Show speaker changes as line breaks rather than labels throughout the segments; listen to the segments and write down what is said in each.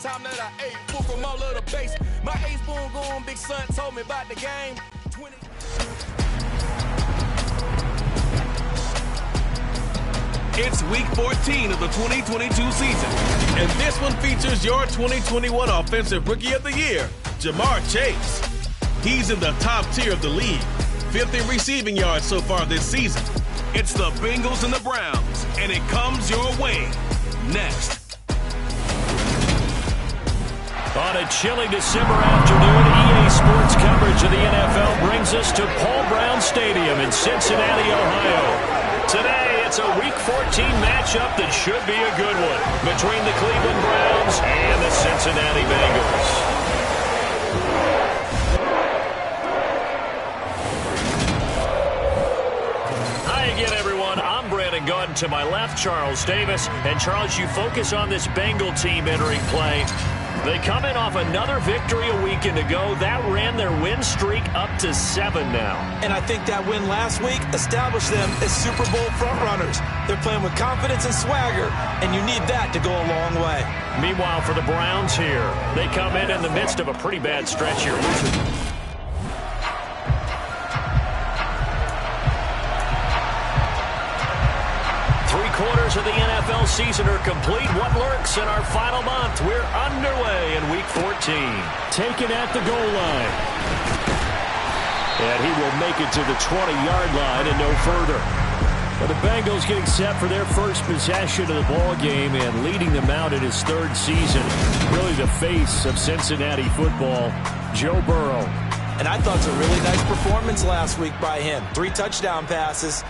time that I ate food from all of the base. My ace boom going, big son told me about the game. 20.
It's week 14 of the 2022 season, and this one features your 2021 Offensive Rookie of the Year, Jamar Chase. He's in the top tier of the league, 5th in receiving yards so far this season. It's the Bengals and the Browns, and it comes your way next.
On a chilly December afternoon, EA Sports coverage of the NFL brings us to Paul Brown Stadium in Cincinnati, Ohio. Today, it's a Week 14 matchup that should be a good one between the Cleveland Browns and the Cincinnati Bengals. To my left, Charles Davis. And Charles, you focus on this Bengal team entering play. They come in off another victory a weekend ago. That ran their win streak up to 7 now.
And I think that win last week established them as Super Bowl frontrunners. They're playing with confidence and swagger, and you need that to go a long way.
Meanwhile, for the Browns here, they come in the midst of a pretty bad stretch here. Quarters of the NFL season are complete. What lurks in our final month? We're underway in Week 14. Taken at the goal line. And he will make it to the 20-yard line and no further. But the Bengals getting set for their first possession of the ball game and leading them out in his 3rd season. Really the face of Cincinnati football, Joe Burrow.
And I thought it was a really nice performance last week by him. 3 touchdown passes.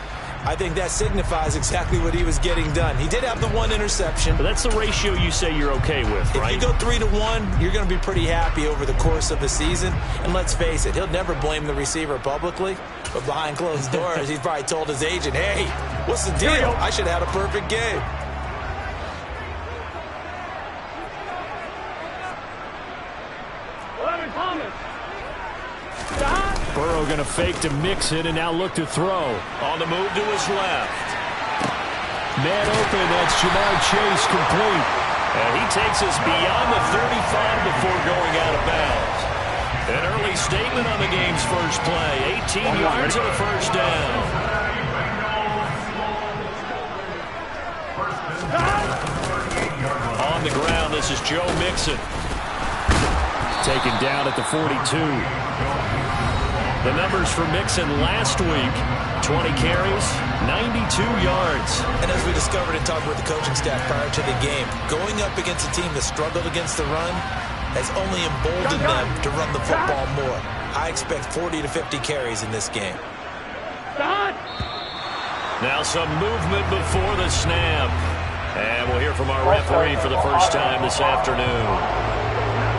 I think that signifies exactly what he was getting done. He did have the 1 interception.
But that's the ratio you say you're okay with, right?
If you go 3-1, you're going to be pretty happy over the course of the season. And let's face it, he'll never blame the receiver publicly. But behind closed doors, he's probably told his agent, hey, what's the deal? I should have had a perfect game.
Burrow going to fake to Mixon and now look to throw. On the move to his left. Man open, that's Jamar Chase complete. And he takes us beyond the 35 before going out of bounds. An early statement on the game's first play. 18 yards and a first down. On the ground, this is Joe Mixon. Taken down at the 42. The numbers for Mixon last week, 20 carries, 92 yards.
And as we discovered in talking with the coaching staff prior to the game, going up against a team that struggled against the run has only emboldened them to run the football more. I expect 40 to 50 carries in this game.
Now some movement before the snap. And we'll hear from our referee for the first time this afternoon.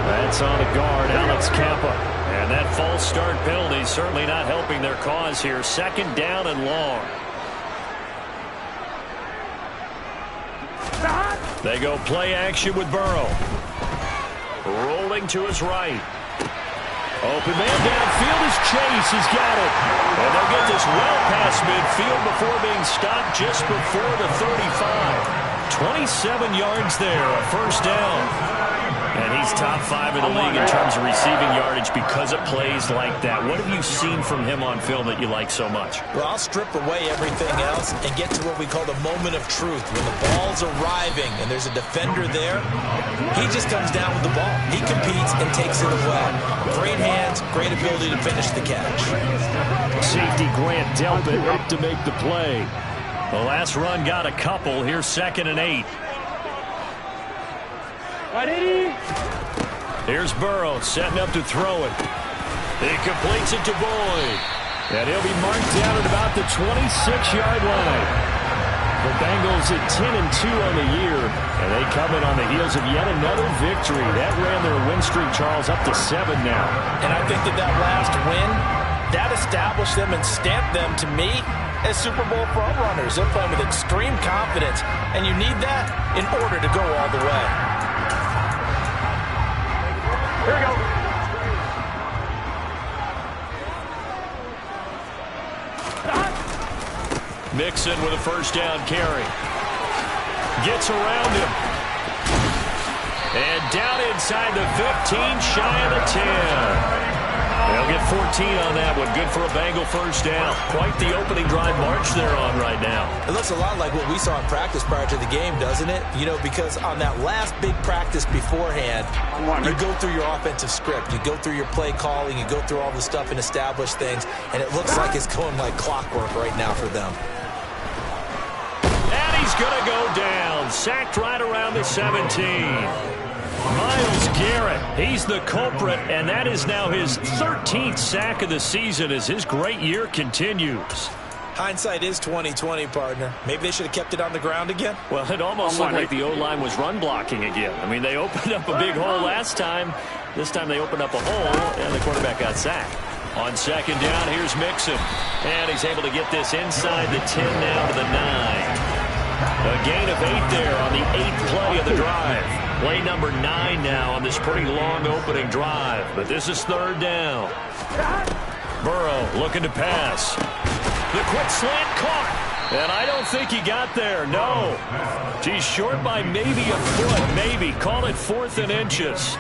That's on a guard, Alex Kappa. And that false start penalty is certainly not helping their cause here. 2nd down and long. They go play action with Burrow. Rolling to his right. Open man downfield as Chase has got it. And they'll get this well past midfield before being stopped just before the 35. 27 yards there, a first down. And he's top 5 in the league in terms of receiving yardage because of plays like that. What have you seen from him on film that you like so much?
Well, I'll strip away everything else and get to what we call the moment of truth. When the ball's arriving and there's a defender there, he just comes down with the ball. He competes and takes it away. Great hands, great ability to finish the catch.
Safety Grant Delpit up to make the play. The last run got a couple. Here's 2nd and 8. Here's Burrow setting up to throw it. He completes it to Boyd. And he'll be marked down at about the 26-yard line. The Bengals at 10-2 on the year. And they come in on the heels of yet another victory. That ran their win streak, Charles, up to 7 now.
And I think that last win, that established them and stamped them, to me, as Super Bowl frontrunners. They're playing with extreme confidence. And you need that in order to go all the way. Here we go.
Mixon with a first down carry. Gets around him. And down inside the 15, shy of the 10. They'll get 14 on that one. Good for a Bengal first down. Quite the opening drive march they're on right now.
It looks a lot like what we saw in practice prior to the game, doesn't it? You know, because on that last big practice beforehand, you go through your offensive script. You go through your play calling. You go through all the stuff and establish things. And it looks like it's going like clockwork right now for them.
And he's going to go down. Sacked right around the 17. Myles Garrett, he's the culprit, and that is now his 13th sack of the season as his great year continues.
Hindsight is 20/20, partner. Maybe they should have kept it on the ground again.
Well, it almost looked like the O-line was run blocking again. I mean, they opened up a big hole last time. This time they opened up a hole, and the quarterback got sacked. On second down, here's Mixon. And he's able to get this inside the 10 now to the 9. A gain of 8 there on the 8th play of the drive. Play number 9 now on this pretty long opening drive. But this is third down. Burrow looking to pass. The quick slant caught. And I don't think he got there. No. He's short by maybe a foot. Maybe. Call it 4th and inches.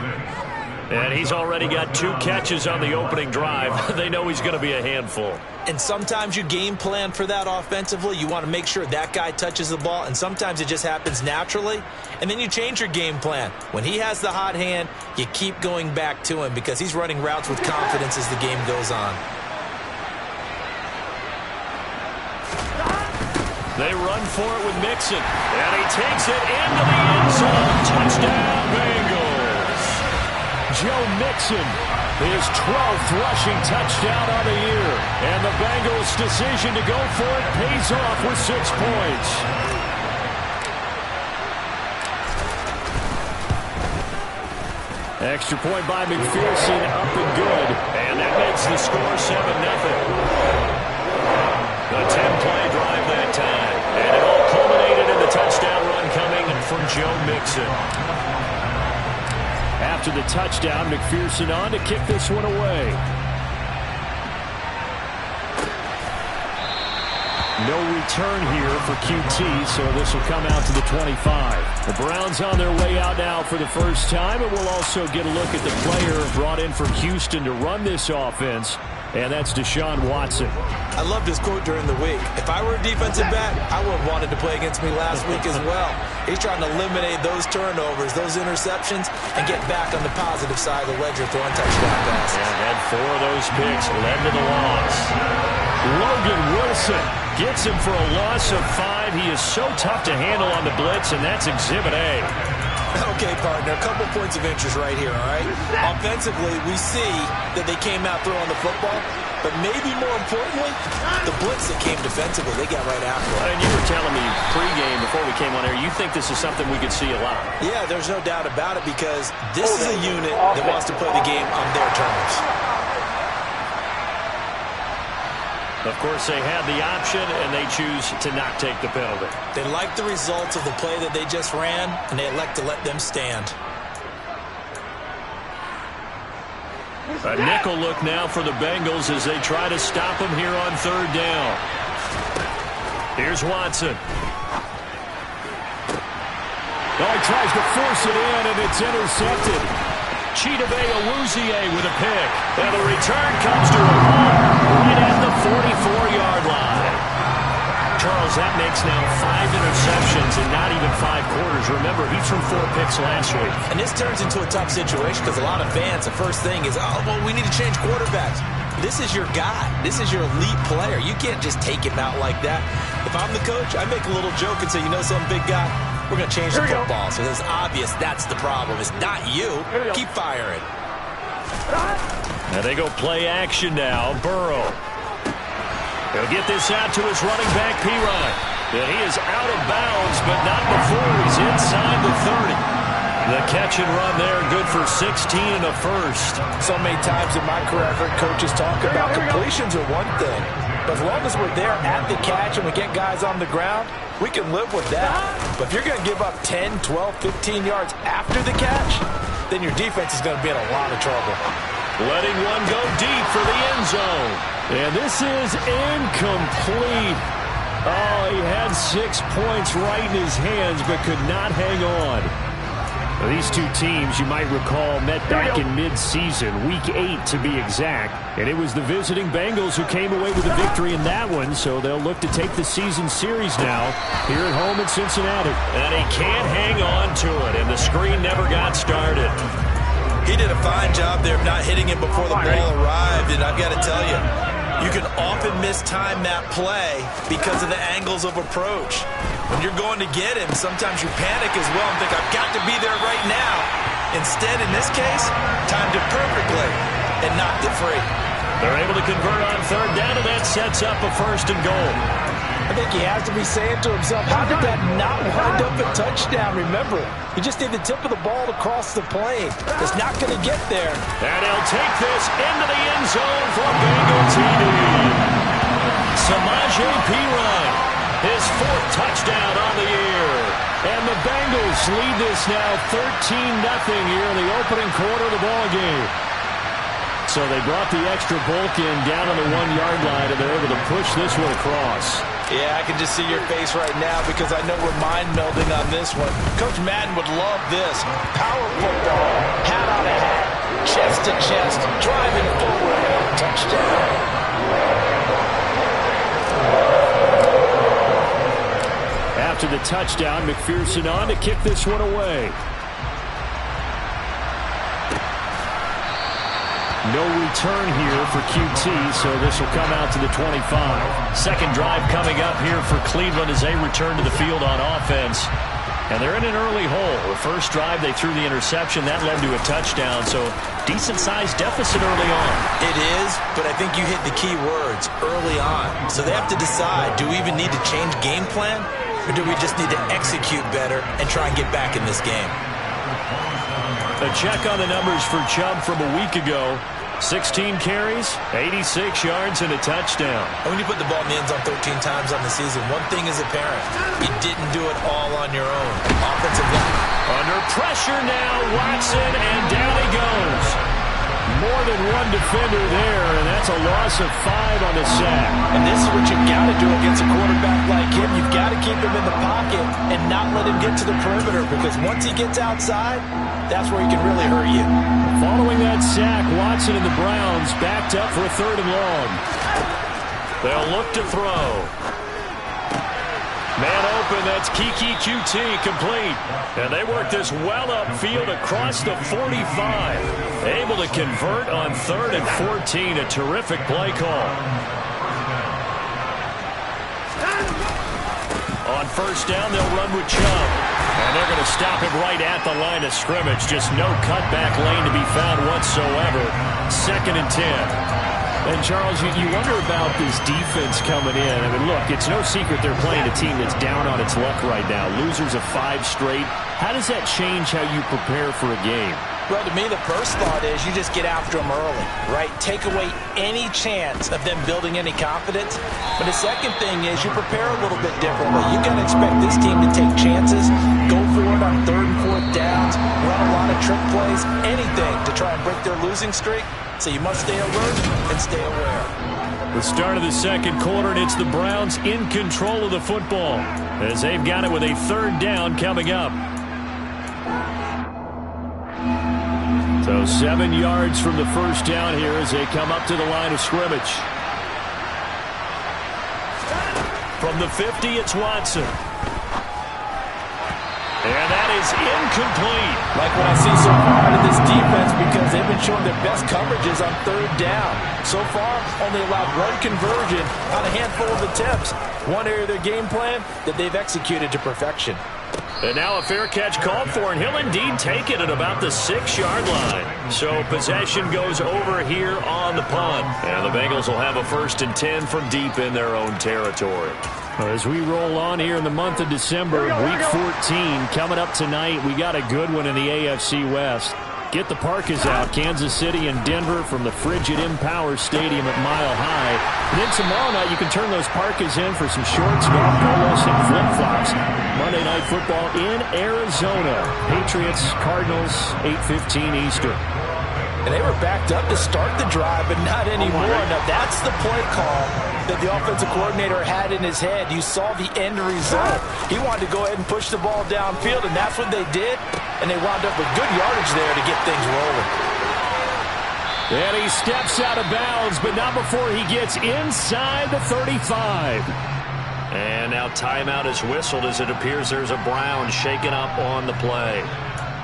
And he's already got 2 catches on the opening drive. They know he's going to be a handful.
And sometimes you game plan for that offensively. You want to make sure that guy touches the ball, and sometimes it just happens naturally. And then you change your game plan. When he has the hot hand, you keep going back to him because he's running routes with confidence as the game goes on.
They run for it with Mixon. And he takes it into the end zone. Touchdown, Bengals. Joe Mixon, his 12th rushing touchdown on the year. And the Bengals' decision to go for it pays off with 6 points. Extra point by McPherson, up and good. And that makes the score 7-0. The 10-play drive that time. And it all culminated in the touchdown run coming from Joe Mixon. After the touchdown, McPherson on to kick this one away. No return here for QT, so this will come out to the 25. The Browns on their way out now for the first time, and we'll also get a look at the player brought in from Houston to run this offense, and that's Deshaun Watson.
I loved his quote during the week. If I were a defensive back, I would have wanted to play against me last week as well. He's trying to eliminate those turnovers, those interceptions, and get back on the positive side of the ledger throwing touchdown passes.
And had 4 of those picks led to the loss. Logan Wilson gets him for a loss of 5. He is so tough to handle on the blitz, and that's Exhibit A.
Okay, partner, a couple points of interest right here, all right? Offensively, we see that they came out throwing the football, but maybe more importantly, the blitz that came defensively, they got right after it.
And you were telling me pregame before we came on air, you think this is something we could see a lot.
Yeah, there's no doubt about it because this is a unit that wants to play the game on their terms.
Of course, they had the option, and they choose to not take the penalty.
They like the results of the play that they just ran, and they elect to let them stand.
A nickel look now for the Bengals as they try to stop him here on third down. Here's Watson. Oh, he tries to force it in, and it's intercepted. Chidobe Awuzie with a pick. And the return comes to a halt right at the 44-yard line. Charles, that makes now 5 interceptions in not even 5 quarters. Remember, he threw 4 picks last week.
And this turns into a tough situation because a lot of fans, the first thing is, oh, well, we need to change quarterbacks. This is your guy. This is your elite player. You can't just take him out like that. If I'm the coach, I make a little joke and say, you know something, big guy? We're going to change the football. So it's obvious that's the problem. It's not you. Keep firing.
Now they go play action now. Burrow. He'll get this out to his running back, P-Ryan. And he is out of bounds, but not before he's inside the 30. The catch and run there, good for 16 and a first.
So many times in my career, I've heard coaches talk about completions are one thing. But as long as we're there at the catch and we get guys on the ground, we can live with that. But if you're going to give up 10, 12, 15 yards after the catch, then your defense is going to be in a lot of trouble.
Letting one go deep for the end zone. And this is incomplete. Oh, he had 6 points right in his hands, but could not hang on. These two teams, you might recall, met back in mid-season, Week 8 to be exact. And it was the visiting Bengals who came away with a victory in that one, so they'll look to take the season series now here at home in Cincinnati. And he can't hang on to it, and the screen never got started.
He did a fine job there of not hitting him before the ball arrived, and I've got to tell you, you can often mistime that play because of the angles of approach. When you're going to get him, sometimes you panic as well and think, I've got to be there right now. Instead, in this case, timed it perfectly and knocked it free.
They're able to convert on third down, and that sets up a 1st and goal.
I think he has to be saying to himself, how did that not wind up a touchdown? Remember, you just need the tip of the ball to cross the plane. It's not going to get there.
And he'll take this into the end zone for Bengal TD. Samaje Perine, his 4th touchdown on the year. And the Bengals lead this now 13-0 here in the opening quarter of the ballgame. So they brought the extra bulk in down on the 1-yard line, and they're able to push this one across.
Yeah, I can just see your face right now because I know we're mind melding on this one. Coach Madden would love this. Power football, hat on a hat, chest to chest, driving forward, touchdown.
After the touchdown, McPherson on to kick this one away. No return here for QT, so this will come out to the 25. Second drive coming up here for Cleveland as they return to the field on offense. And they're in an early hole. The first drive, they threw the interception. That led to a touchdown, so decent-sized deficit early on.
It is, but I think you hit the key words, early on. So they have to decide, do we even need to change game plan, or do we just need to execute better and try and get back in this game?
A check on the numbers for Chubb from a week ago. 16 carries, 86 yards, and a touchdown.
And when you put the ball in the end zone 13 times on the season, one thing is apparent. You didn't do it all on your own. Offensive line.
Under pressure now, Watson, and down he goes. More than one defender there, and that's a loss of 5 on the sack.
And this is what you've got to do against a quarterback like him. You've got to keep him in the pocket and not let him get to the perimeter, because once he gets outside, that's where he can really hurt you.
Following that sack, Watson and the Browns backed up for a 3rd and long. They'll look to throw. Man open, that's Kiki QT complete. And they work this well upfield across the 45. Able to convert on 3rd and 14. A terrific play call. On first down, they'll run with Chubb. And they're going to stop him right at the line of scrimmage. Just no cutback lane to be found whatsoever. 2nd and 10. And, Charles, you wonder about this defense coming in. I mean, look, it's no secret they're playing a team that's down on its luck right now. Losers of 5 straight. How does that change how you prepare for a game?
Well, to me, the first thought is you just get after them early, right? Take away any chance of them building any confidence. But the second thing is you prepare a little bit differently. You got to expect this team to take chances, go for it on 3rd and 4th downs, run a lot of trick plays, anything to try and break their losing streak. So you must stay alert and stay aware.
The start of the second quarter, and it's the Browns in control of the football as they've got it with a 3rd down coming up. So 7 yards from the first down here as they come up to the line of scrimmage. From the 50, it's Watson. And that is incomplete.
Like what I see so far out of this defense, because they've been showing their best coverages on 3rd down. So far, only allowed 1 conversion on a handful of attempts. One area of their game plan that they've executed to perfection.
And now a fair catch called for, and he'll indeed take it at about the 6-yard line. So possession goes over here on the punt. And the Bengals will have a 1st and 10 from deep in their own territory. As we roll on here in the month of December, Week 14 coming up tonight, we got a good one in the AFC West. Get the parkas out, Kansas City and Denver from the frigid Empower Stadium at Mile High. And then tomorrow night, you can turn those parkas in for some shorts, golf polos, and flip-flops. Monday Night Football in Arizona. Patriots, Cardinals, 8:15 Eastern.
And they were backed up to start the drive, but not anymore. Now, that's the play call that the offensive coordinator had in his head. You saw the end result. He wanted to go ahead and push the ball downfield, and that's what they did. And they wound up with good yardage there to get things rolling.
And he steps out of bounds, but not before he gets inside the 35. And now timeout is whistled as it appears there's a Brown shaken up on the play.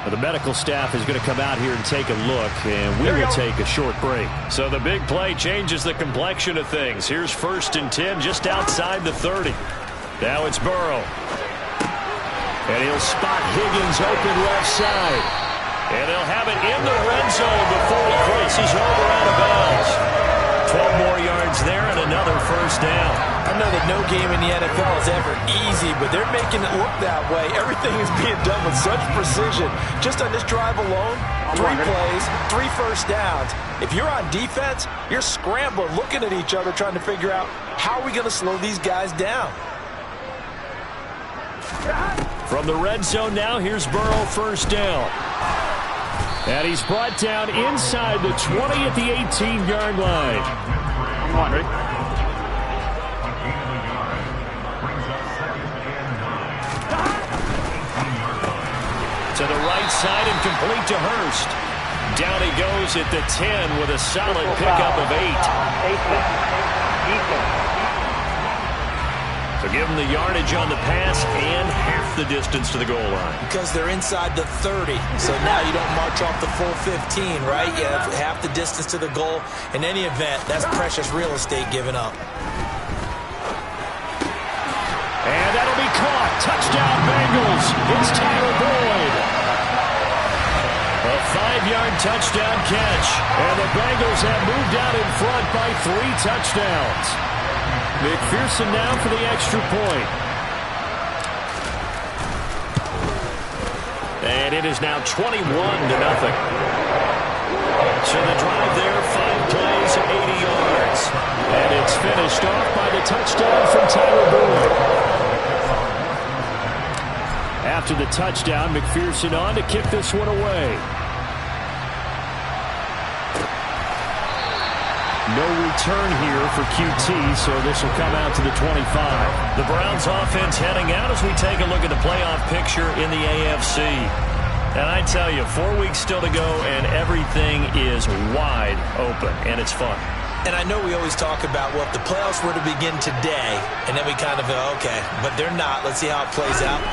Well, the medical staff is going to come out here and take a look, and we will take a short break. So the big play changes the complexion of things. Here's 1st and 10 just outside the 30. Now it's Burrow. And he'll spot Higgins open left side. And he'll have it in the red zone before he crosses over out of bounds. 12 more yards there and another 1st down.
I know that no game in the NFL is ever easy, but they're making it look that way. Everything is being done with such precision. Just on this drive alone, 3 plays, 3 first downs. If you're on defense, you're scrambling, looking at each other, trying to figure out how are we going to slow these guys down.
From the red zone now, here's Burrow 1st down. And he's brought down inside the 20 at the 18-yard line.
Come on, Rick.
To the right side and complete to Hurst. Down he goes at the 10 with a solid pickup of 8. So give him the yardage on the pass and half the distance to the goal line.
Because they're inside the 30. So now you don't march off the full 15, right? You have half the distance to the goal. In any event, that's precious real estate given up.
And that'll be caught. Touchdown Bengals. It's Tyler Boyd. A 5-yard touchdown catch. And the Bengals have moved out in front by 3 touchdowns. McPherson now for the extra point. And it is now 21-0. So the drive there, 5 plays, 80 yards. And it's finished off by the touchdown from Tyler Boyd. After the touchdown, McPherson on to kick this one away. No return here for QT, so this will come out to the 25. The Browns offense heading out as we take a look at the playoff picture in the AFC. And I tell you, 4 weeks still to go, and everything is wide open, and it's fun.
And I know we always talk about, well, if the playoffs were to begin today, and then we kind of go, okay, but they're not. Let's see how it plays out.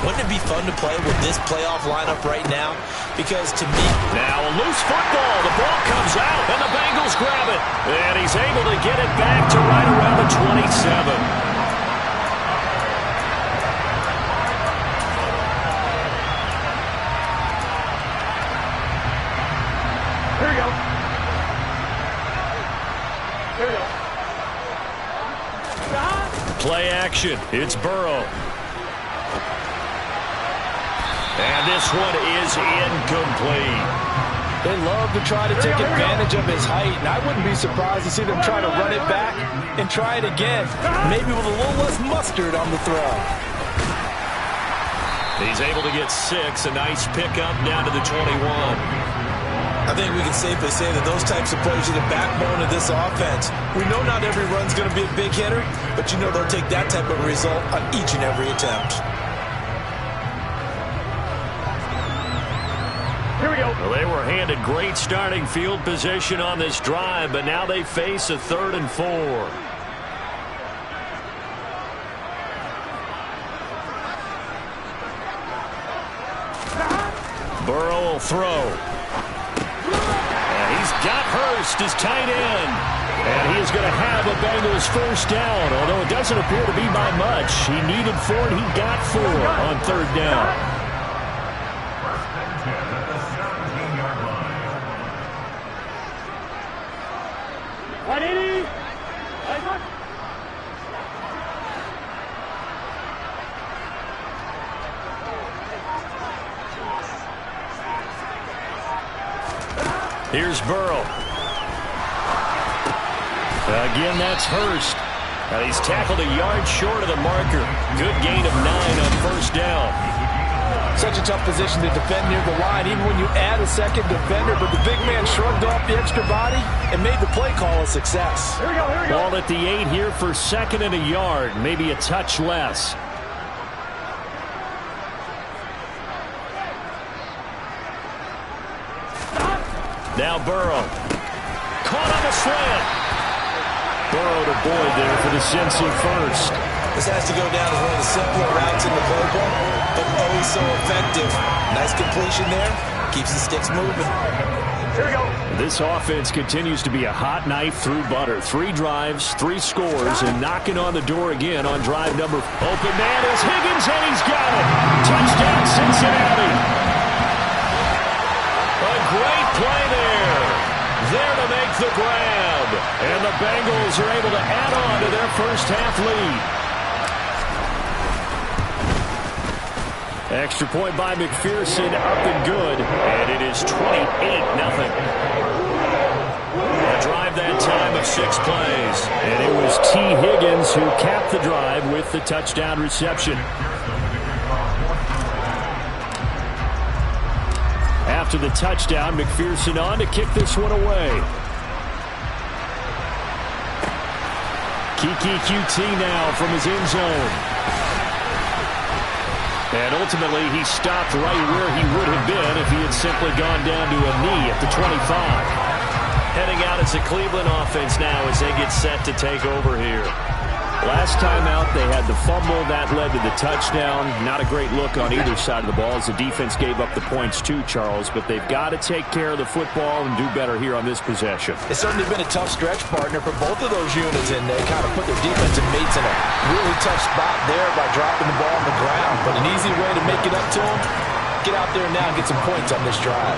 Wouldn't it be fun to play with this playoff lineup right now? Because to me...
Now a loose football. The ball comes out, and the Bengals grab it. And he's able to get it back to right around the 27.
Here we go. Here we go.
Play action. It's Burrow. And this one is incomplete.
They love to try to take advantage of his height, and I wouldn't be surprised to see them try to run it back and try it again, maybe with a little less mustard on the throw.
He's able to get 6, a nice pickup down to the 21.
I think we can safely say that those types of plays are the backbone of this offense. We know not every run's going to be a big hitter, but you know they'll take that type of result on each and every attempt.
Here we go.
Well, they were handed great starting field position on this drive, but now they face a 3rd and 4. Burrow will throw. And he's got Hurst as tight end. And he is going to have a Bengals 1st down, although it doesn't appear to be by much. He needed 4, and he got 4 on 3rd down. Here's Burrow. Again, that's Hurst. And he's tackled a yard short of the marker. Good gain of 9 on 1st down.
Such a tough position to defend near the line, even when you add a second defender. But the big man shrugged off the extra body and made the play call a success.
Here we go, here we go.
Ball at the 8 here for 2nd and a yard, maybe a touch less. Now Burrow. Caught on the slant. Burrow to Boyd there for the Cincy first.
This has to go down as one of the simpler routes in the playbook, but oh so effective. Nice completion there. Keeps the sticks moving.
Here we go.
This offense continues to be a hot knife through butter. 3 drives, 3 scores, and knocking on the door again on drive number. Open man is Higgins, and he's got it. Touchdown, Cincinnati. A great play there. There to make the grab. And the Bengals are able to add on to their first half lead. Extra point by McPherson, up and good. And it is 28-0. A drive that time of 6 plays. And it was T. Higgins who capped the drive with the touchdown reception. After the touchdown, McPherson on to kick this one away. Kiki QT now from his end zone. And ultimately, he stopped right where he would have been if he had simply gone down to a knee at the 25. Heading out as the Cleveland offense now as they get set to take over here. Last time out, they had the fumble. That led to the touchdown. Not a great look on either side of the ball as the defense gave up the points too, Charles. But they've got to take care of the football and do better here on this possession.
It's certainly been a tough stretch, partner, for both of those units, and they kind of put their defensive mates in a really tough spot there by dropping the ball on the ground. But an easy way to make it up to them, get out there now and get some points on this drive.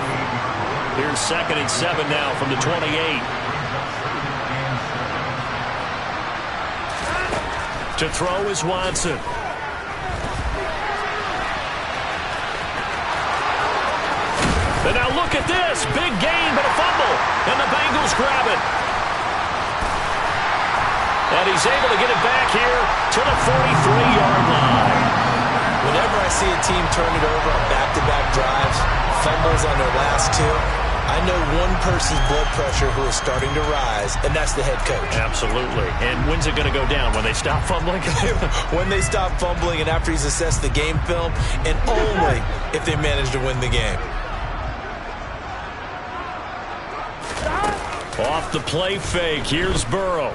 Here's 2nd and 7 now from the 28. To throw is Watson. And now look at this. Big gain, but a fumble. And the Bengals grab it. And he's able to get it back here to the 43-yard line.
Whenever I see a team turn it over on back-to-back drives, fumbles on their last 2, I know one person's blood pressure who is starting to rise, and that's the head coach.
Absolutely. And when's it going to go down? When they stop fumbling?
When they stop fumbling and after he's assessed the game film, and only if they manage to win the game.
Off the play fake. Here's Burrow.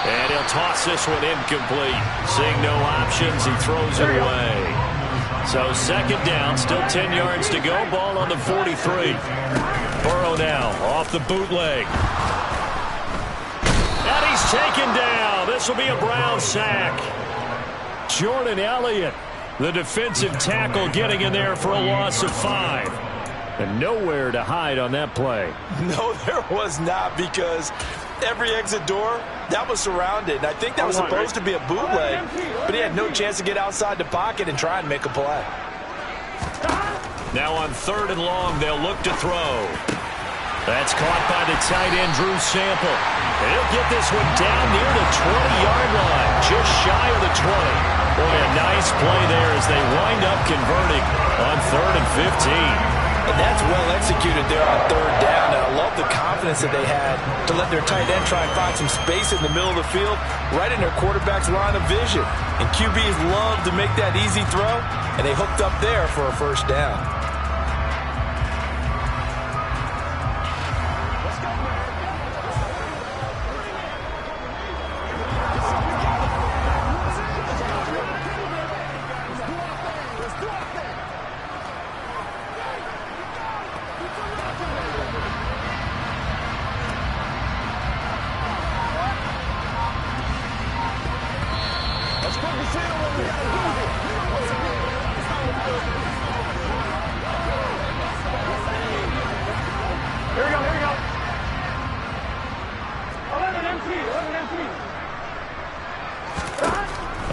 And he'll toss this one incomplete. Seeing no options, he throws it away. So 2nd down, still 10 yards to go. Ball on the 43. Burrow now off the bootleg. And he's taken down. This will be a Brown sack. Jordan Elliott, the defensive tackle, getting in there for a loss of 5. And nowhere to hide on that play.
No, there was not, because every exit door, that was surrounded. And I think that was supposed to be a bootleg, but he had no chance to get outside the pocket and try and make a play.
Now on 3rd and long, they'll look to throw. That's caught by the tight end, Drew Sample. And he'll get this one down near the 20-yard line, just shy of the 20. Boy, a nice play there as they wind up converting on 3rd and 15.
And that's well executed there on 3rd down. And I love the confidence that they had to let their tight end try and find some space in the middle of the field, right in their quarterback's line of vision. And QBs love to make that easy throw, and they hooked up there for a 1st down.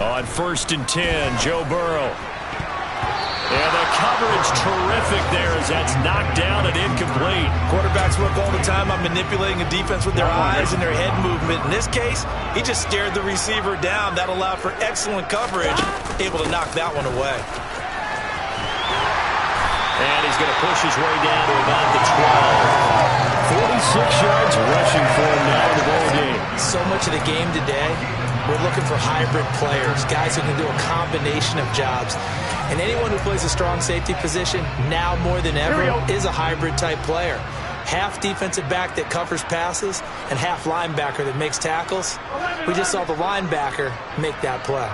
On 1st and 10, Joe Burrow. And the coverage terrific there as that's knocked down and incomplete.
Quarterbacks work all the time on manipulating a defense with their eyes and their head movement. In this case, he just stared the receiver down. That allowed for excellent coverage, able to knock that one away.
And he's going to push his way down to about the 12. 46 yards rushing for him now in the ball game.
So much of the game today, we're looking for hybrid players, guys who can do a combination of jobs. And anyone who plays a strong safety position, now more than ever, is a hybrid-type player. Half defensive back that covers passes and half linebacker that makes tackles. We just saw the linebacker make that play.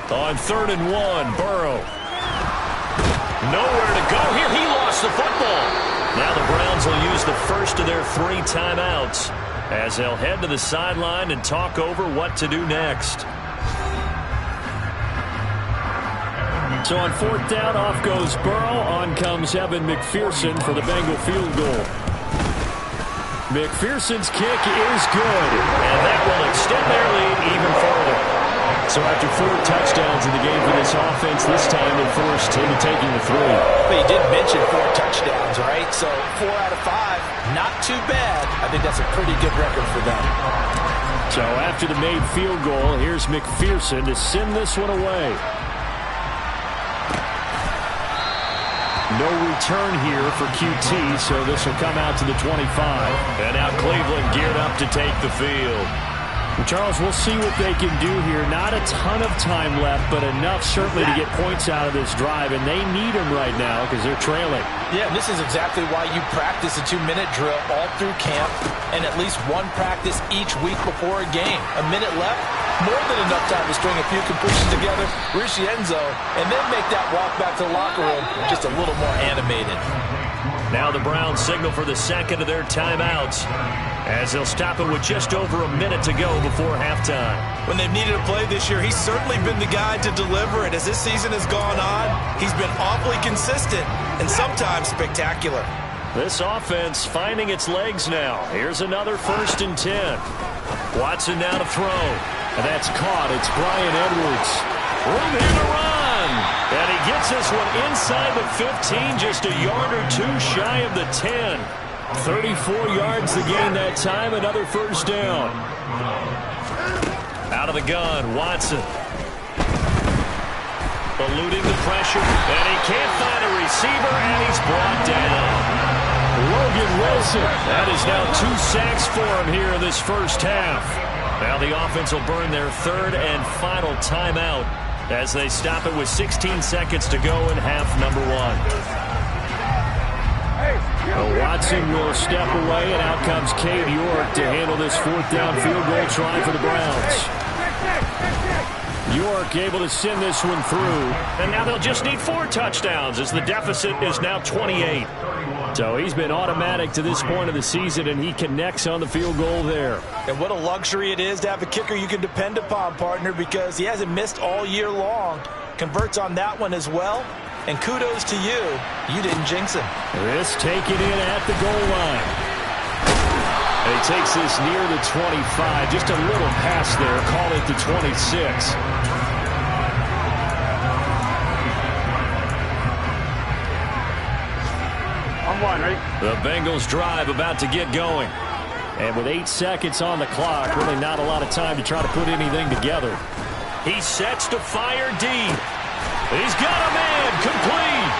On 3rd and 1, Burrow. Nowhere to go here. He lost the football. Now the Browns will use the first of their 3 timeouts as they'll head to the sideline and talk over what to do next. So on 4th down, off goes Burrow. On comes Evan McPherson for the Bengal field goal. McPherson's kick is good, and that will extend their lead even further. So after 4 touchdowns in the game for this offense, this time they're forced into taking the 3.
But you did mention 4 touchdowns, right? So 4 out of 5, not too bad. I think that's a pretty good record for them.
So after the made field goal, here's McPherson to send this one away. No return here for QT, so this will come out to the 25. And now Cleveland geared up to take the field. Charles, we'll see what they can do here. Not a ton of time left, but enough certainly to get points out of this drive, and they need them right now because they're trailing.
Yeah, this is exactly why you practice a 2-minute drill all through camp and at least one practice each week before a game. A minute left, more than enough time to string a few completions together, reach the end zone, and then make that walk back to the locker room just a little more animated.
Now the Browns signal for the second of their timeouts as they'll stop it with just over a minute to go before halftime.
When they've needed a play this year, he's certainly been the guy to deliver it. As this season has gone on, he's been awfully consistent and sometimes spectacular.
This offense finding its legs now. Here's another 1st and 10. Watson now to throw. And that's caught. It's Brian Edwards. Room here to run. And he gets this one inside the 15, just a yard or 2 shy of the 10. 34 yards to gain that time, another 1st down. Out of the gun, Watson. Eluding the pressure, and he can't find a receiver, and he's brought down. Logan Wilson, that is now 2 sacks for him here in this first half. Now the offense will burn their 3rd and final timeout as they stop it with 16 seconds to go in half number 1. Watson will step away, and out comes Cade York to handle this 4th down field goal try for the Browns. York able to send this one through, and now they'll just need 4 touchdowns as the deficit is now 28. So he's been automatic to this point of the season, and he connects on the field goal there.
And what a luxury it is to have a kicker you can depend upon, partner, because he hasn't missed all year long. Converts on that one as well. And kudos to you. You didn't jinx him.
This taken in at the goal line. And he takes this near the 25. Just a little pass there. Call it the 26.
I'm one, right?
The Bengals drive about to get going. And with 8 seconds on the clock, really not a lot of time to try to put anything together. He sets to fire deep. He's got a man complete.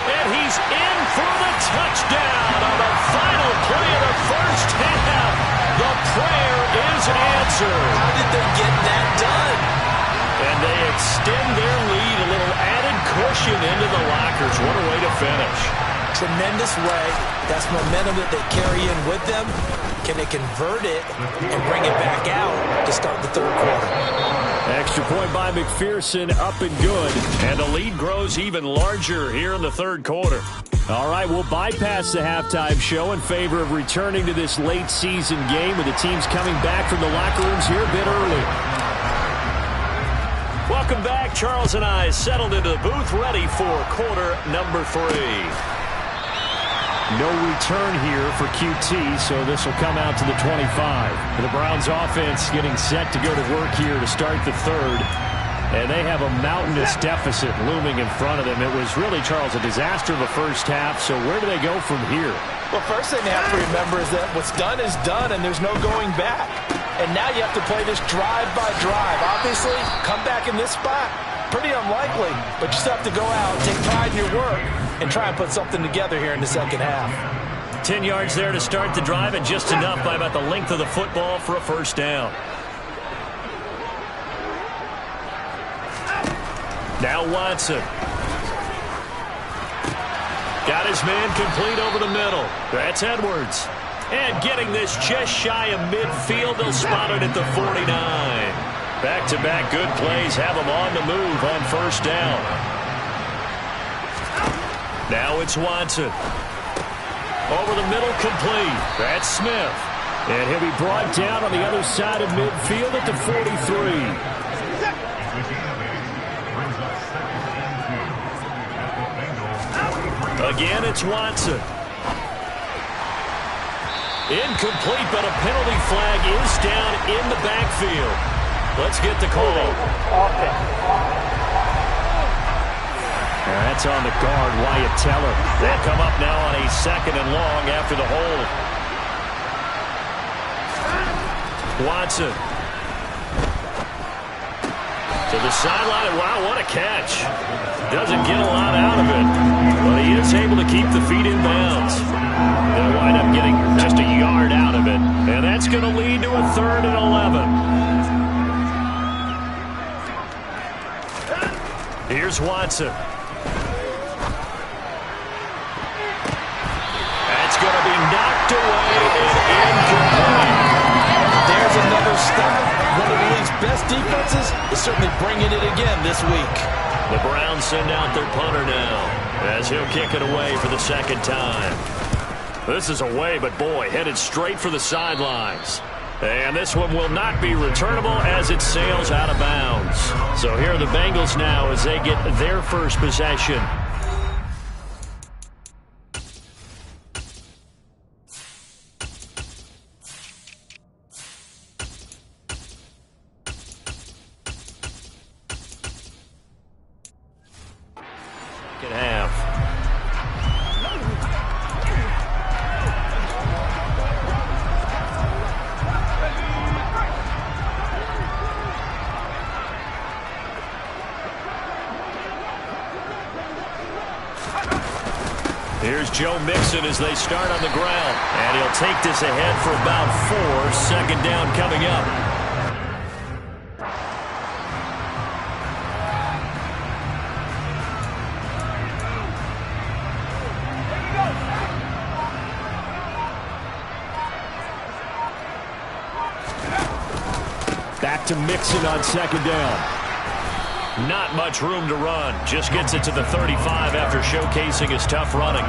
And he's in for the touchdown on the final play of the first half. The prayer is answered.
How did they get that done?
And they extend their lead, a little added cushion into the lockers. What a way to finish.
Tremendous way. That's momentum that they carry in with them. Can they convert it and bring it back out to start the 3rd quarter?
Extra point by McPherson, up and good. And the lead grows even larger here in the 3rd quarter. All right, we'll bypass the halftime show in favor of returning to this late season game with the teams coming back from the locker rooms here a bit early. Welcome back. Charles and I settled into the booth ready for quarter number 3. No return here for QT, so this will come out to the 25. The Browns offense getting set to go to work here to start the third. And they have a mountainous deficit looming in front of them. It was really, Charles, a disaster of a first half. So where do they go from here?
Well, first thing they have to remember is that what's done is done, and there's no going back. And now you have to play this drive by drive. Obviously, come back in this spot, pretty unlikely. But you still have to go out, take pride in your work, and try and put something together here in the second half.
10 yards there to start the drive, and just enough by about the length of the football for a first down. Now Watson. Got his man complete over the middle. That's Edwards. And getting this just shy of midfield, they'll spot it at the 49. Back-to-back good plays have them on the move on first down. Now it's Watson. Over the middle, complete. That's Smith. And he'll be brought down on the other side of midfield at the 43. Again, it's Watson. Incomplete, but a penalty flag is down in the backfield. Let's get the call. That's on the guard, Wyatt Teller. They'll come up now on a 2nd and long after the hold. Watson. To the sideline, and wow, what a catch. Doesn't get a lot out of it, but he is able to keep the feet in bounds. They'll wind up getting just a yard out of it, and that's going to lead to a 3rd and 11. Here's Watson. That's going to be knocked away and incomplete.
There's another stop. One of the league's best defenses is certainly bringing it again this week.
The Browns send out their punter now as he'll kick it away for the 2nd time. This is away, but boy, headed straight for the sidelines. And this one will not be returnable as it sails out of bounds. So here are the Bengals now as they get their first possession. Here's Joe Mixon as they start on the ground. And he'll take this ahead for about 4. 2nd down coming up. Back to Mixon on 2nd down. Not much room to run. Just gets it to the 35 after showcasing his tough running.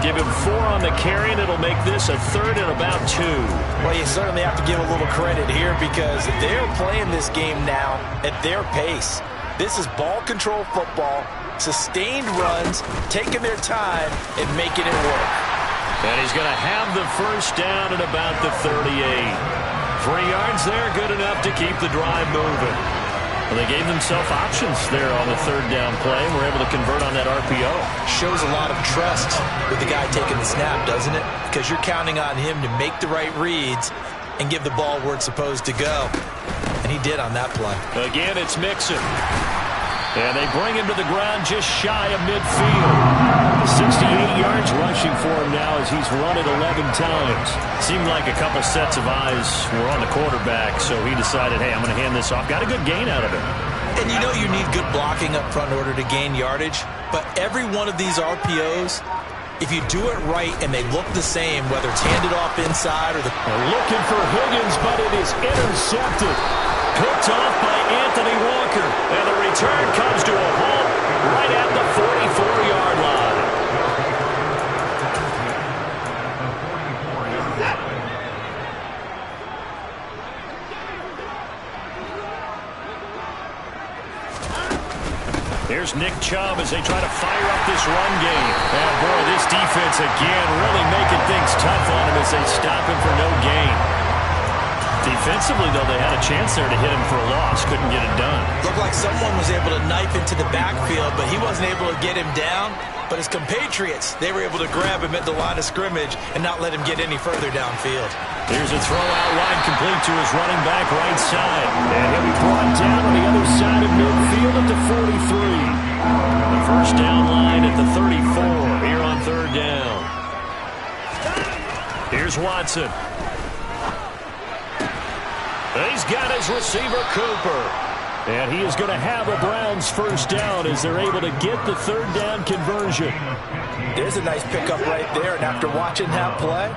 Give him 4 on the carry, and it'll make this a 3rd and about 2.
Well, you certainly have to give a little credit here because they're playing this game now at their pace. This is ball control football, sustained runs, taking their time, and making it work.
And he's going to have the first down at about the 38. 3 yards there, good enough to keep the drive moving. Well, they gave themselves options there on the 3rd down play and were able to convert on that RPO.
Shows a lot of trust with the guy taking the snap, doesn't it? Because you're counting on him to make the right reads and give the ball where it's supposed to go. And he did on that play.
Again, it's Mixon. And they bring him to the ground just shy of midfield. 68 yards rushing for him now as he's run it 11 times. Seemed like a couple sets of eyes were on the quarterback, so he decided, hey, I'm going to hand this off. Got a good gain out of it.
And you know you need good blocking up front in order to gain yardage, but every one of these RPOs, if you do it right and they look the same, whether it's handed off inside or
looking for Higgins, but it is intercepted. Picked off by Anthony Walker. And the return comes to a halt right at the 44-yard line. Here's Nick Chubb as they try to fire up this run game. And boy, this defense again really making things tough on him as they stop him for no gain. Defensively, though, they had a chance there to hit him for a loss. Couldn't get it done.
Looked like someone was able to knife into the backfield, but he wasn't able to get him down. But his compatriots, they were able to grab him at the line of scrimmage and not let him get any further downfield.
Here's a throw out wide, complete to his running back right side. And he'll be brought down on the other side of midfield at the 43. The first down line at the 34 here on third down. Here's Watson. He's got his receiver, Cooper. And he is going to have a Browns first down as they're able to get the third down conversion.
There's a nice pickup right there, and after watching that play,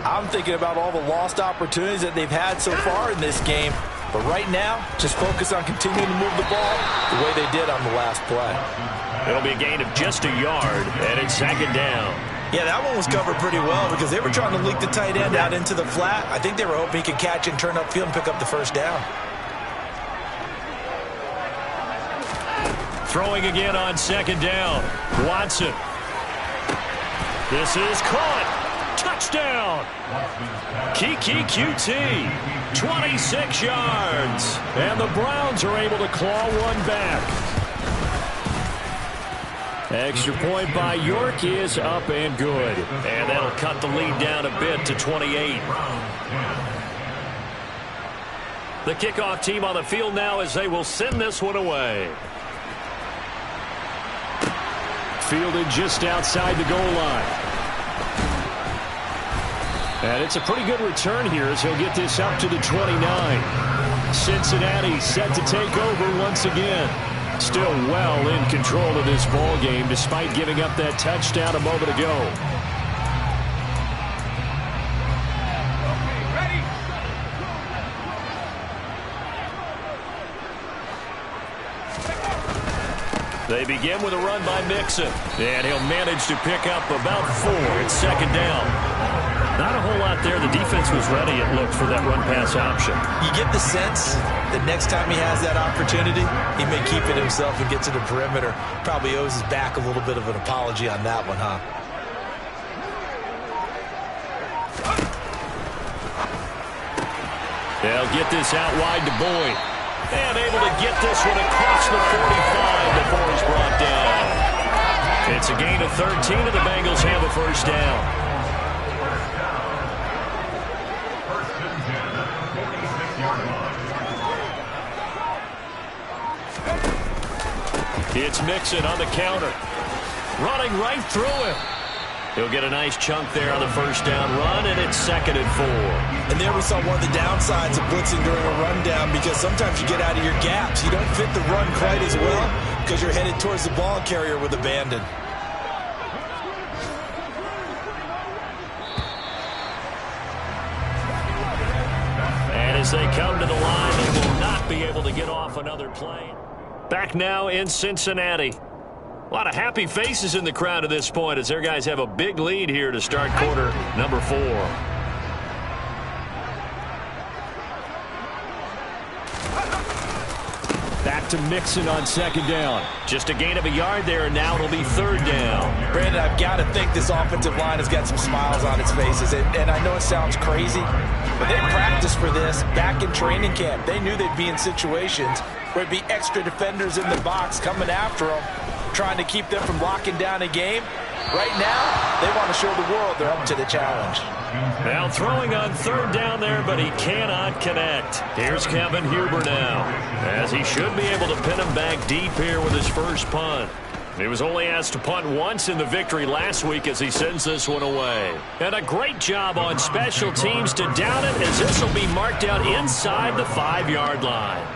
I'm thinking about all the lost opportunities that they've had so far in this game. But right now, just focus on continuing to move the ball the way they did on the last play.
It'll be a gain of just a yard, and it's second down.
Yeah, that one was covered pretty well because they were trying to leak the tight end out into the flat. I think they were hoping he could catch and turn upfield and pick up the first down.
Throwing again on second down. Watson. This is caught. Touchdown. Kiki QT. 26 yards. And the Browns are able to claw one back. Extra point by York is up and good. And that'll cut the lead down a bit to 28. The kickoff team on the field now as they will send this one away. Fielded just outside the goal line. And it's a pretty good return here as he'll get this up to the 29. Cincinnati set to take over once again. Still well in control of this ball game despite giving up that touchdown a moment ago. They begin with a run by Mixon. And he'll manage to pick up about 4. It's second down. Not a whole lot there. The defense was ready, it looked, for that run-pass option.
You get the sense that next time he has that opportunity, he may keep it himself and get to the perimeter. Probably owes his back a little bit of an apology on that one, huh?
They'll get this out wide to Boyd. And able to get this one across the 45 before he's brought down. It's a gain of 13, and the Bengals have a first down. It's Mixon on the counter. Running right through him. He'll get a nice chunk there on the first down run, and it's second and 4.
And there we saw one of the downsides of blitzing during a rundown because sometimes you get out of your gaps. You don't fit the run quite as well because you're headed towards the ball carrier with abandon.
And as they come to the line, they will not be able to get off another play. Back now in Cincinnati. A lot of happy faces in the crowd at this point as their guys have a big lead here to start quarter number 4. Back to Mixon on second down. Just a gain of a yard there, and now it'll be third down.
Brandon, I've got to think this offensive line has got some smiles on its faces. And I know it sounds crazy, but they practiced for this back in training camp. They knew they'd be in situations where there'd be extra defenders in the box coming after them, trying to keep them from locking down a game. Right now, they want to show the world they're up to the challenge.
Now throwing on third down there, but he cannot connect. Here's Kevin Huber now, as he should be able to pin him back deep here with his first punt. He was only asked to punt once in the victory last week as he sends this one away. And a great job on special teams to down it, as this will be marked out inside the 5-yard line.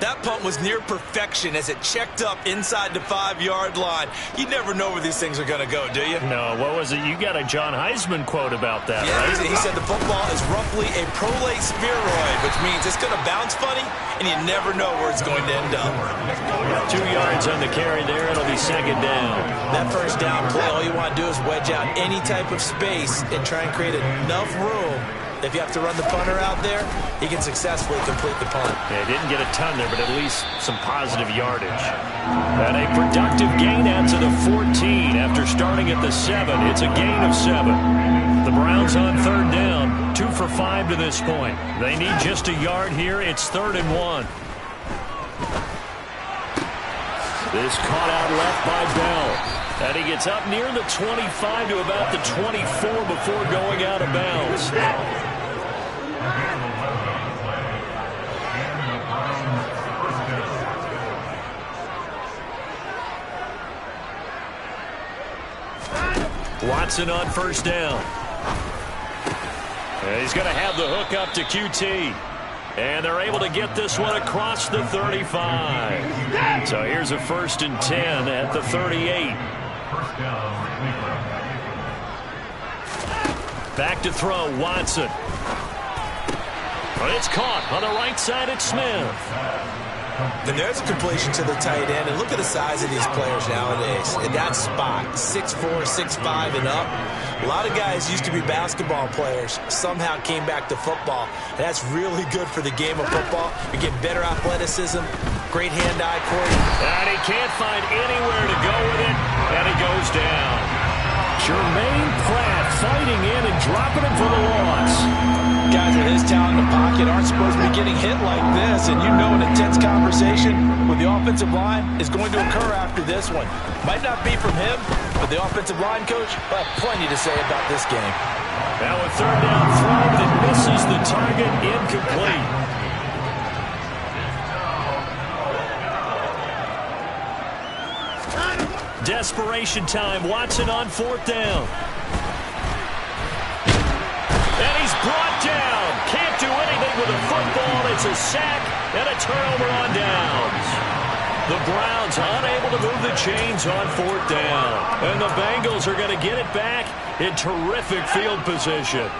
That punt was near perfection as it checked up inside the 5-yard line. You never know where these things are going to go, do you?
No, what was it? You got a John Heisman quote about that,
yeah,
right?
He said the football is roughly a prolate spheroid, which means it's going to bounce funny, and you never know where it's going to end up.
2 yards on the carry there. It'll be second down.
That first down play, all you want to do is wedge out any type of space and try and create enough room If you have to run the punter out there, he can successfully complete the punt.
Yeah, didn't get a ton there, but at least some positive yardage. And a productive gain out to the 14 after starting at the 7. It's a gain of 7. The Browns on third down, 2 for 5 to this point. They need just a yard here. It's 3rd and 1. This caught out left by Bell. And he gets up near the 25 to about the 24 before going out of bounds. Watson on first down. And he's going to have the hook up to QT. And they're able to get this one across the 35. So here's a 1st and 10 at the 38. Back to throw, Watson. But it's caught on the right side at Smith.
And there's a completion to the tight end. And look at the size of these players nowadays. In that spot, 6'4", 6'5", and up. A lot of guys used to be basketball players, somehow came back to football. And that's really good for the game of football. You get better athleticism, great hand-eye coordination.
And he can't find anywhere to go with it, and he goes down. Jermaine Pratt fighting in and dropping him for the loss.
Guys with his talent in the pocket aren't supposed to be getting hit like this, and you know an intense conversation with the offensive line is going to occur after this one. Might not be from him, but the offensive line coach will have plenty to say about this game.
Now a 3rd down throw that misses the target, incomplete. Desperation time. Watson on 4th down. And he's brought down. Can't do anything with the football. It's a sack and a turnover on downs. The Browns unable to move the chains on 4th down. And the Bengals are going to get it back in terrific field position.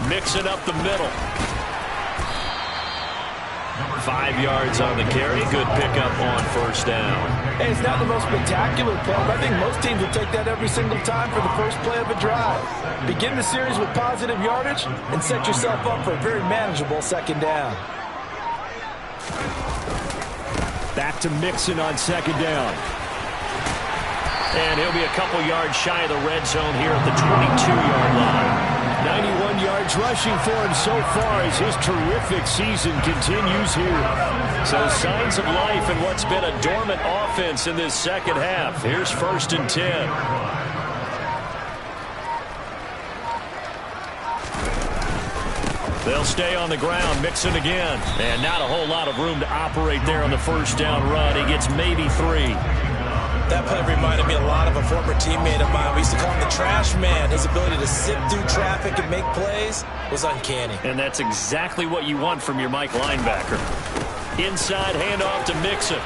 Mixing up the middle. 5 yards on the carry. Good pickup on 1st down.
Hey, it's not the most spectacular play, but I think most teams will take that every single time for the first play of a drive. Begin the series with positive yardage and set yourself up for a very manageable 2nd down.
Back to Mixon on 2nd down. And he'll be a couple yards shy of the red zone here at the 22-yard line. 91 yards rushing for him so far as his terrific season continues here. So signs of life in what's been a dormant offense in this 2nd half. Here's 1st and 10. They'll stay on the ground. Mixon again. And not a whole lot of room to operate there on the 1st down run. He gets maybe 3.
That play reminded me a lot of a former teammate of mine. We used to call him the trash man. His ability to sift through traffic and make plays was uncanny.
And that's exactly what you want from your Mike linebacker. Inside handoff to Mixon.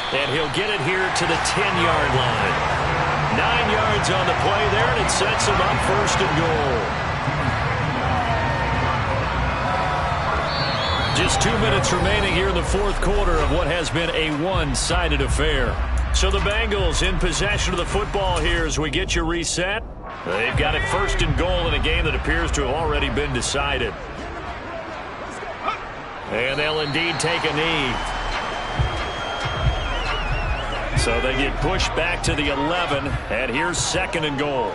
And he'll get it here to the 10-yard line. 9 yards on the play there, and it sets him up 1st and goal. Just 2 minutes remaining here in the 4th quarter of what has been a one-sided affair. So the Bengals in possession of the football here as we get you reset. They've got it 1st and goal in a game that appears to have already been decided. And they'll indeed take a knee. So they get pushed back to the 11, and here's 2nd and goal.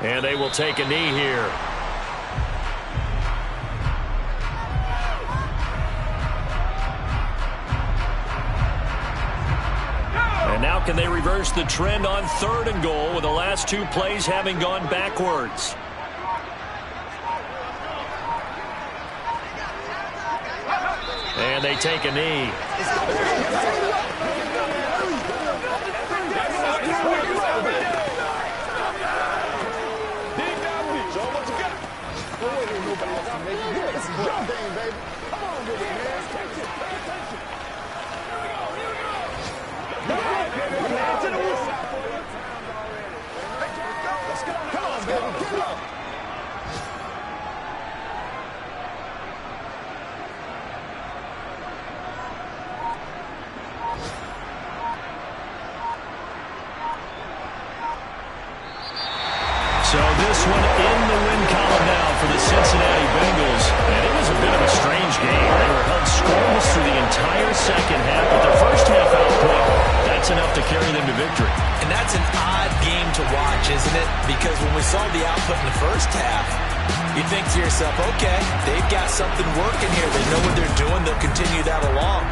And they will take a knee here. And now can they reverse the trend on 3rd and goal with the last 2 plays having gone backwards? And they take a knee.
isn't it? Because when we saw the output in the first half, you think to yourself, okay, they've got something working here. They know what they're doing. They'll continue that along.